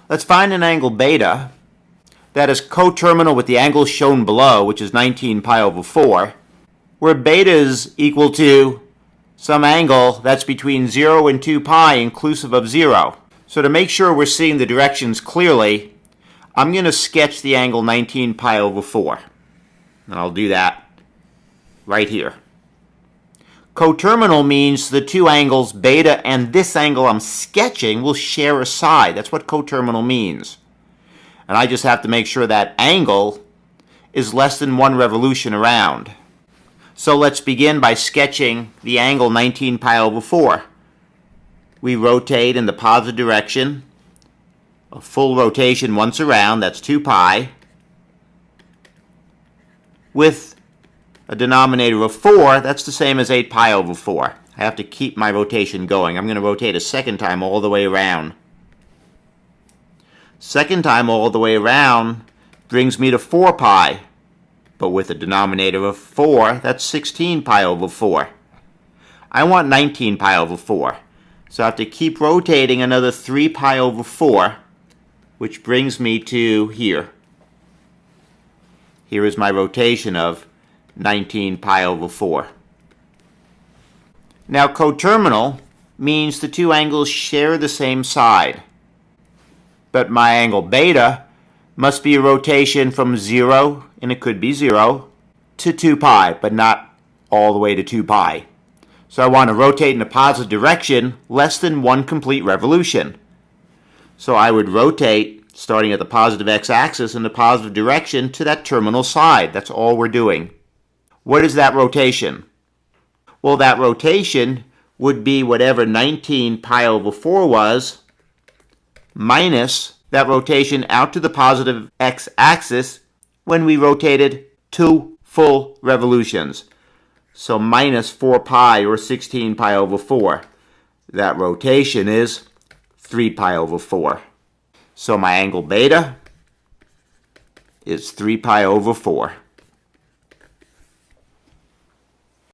Let's find an angle beta that is coterminal with the angle shown below, which is 19 pi over 4, where beta is equal to some angle that's between 0 and 2 pi inclusive of 0. So to make sure we're seeing the directions clearly, I'm going to sketch the angle 19 pi over 4. And I'll do that right here. Coterminal means the two angles, beta and this angle I'm sketching, will share a side. That's what coterminal means. And I just have to make sure that angle is less than 1 revolution around. So let's begin by sketching the angle 19 pi over 4. We rotate in the positive direction. A full rotation once around, that's 2 pi. With a denominator of 4, that's the same as 8 pi over 4. I have to keep my rotation going. I'm going to rotate a second time all the way around. Second time all the way around brings me to 4 pi. But with a denominator of 4, that's 16 pi over 4. I want 19 pi over 4. So I have to keep rotating another 3 pi over 4, which brings me to here. Here is my rotation of 19 pi over 4. Now coterminal means the two angles share the same side. But my angle beta must be a rotation from 0, and it could be 0, to 2 pi, but not all the way to 2 pi. So I want to rotate in a positive direction less than 1 complete revolution. So I would rotate, starting at the positive x-axis, in the positive direction to that terminal side. That's all we're doing. What is that rotation? Well, that rotation would be whatever 19 pi over 4 was, minus that rotation out to the positive x-axis when we rotated 2 full revolutions. So minus 4 pi, or 16 pi over 4. That rotation is 3 pi over 4. So my angle beta is 3 pi over 4.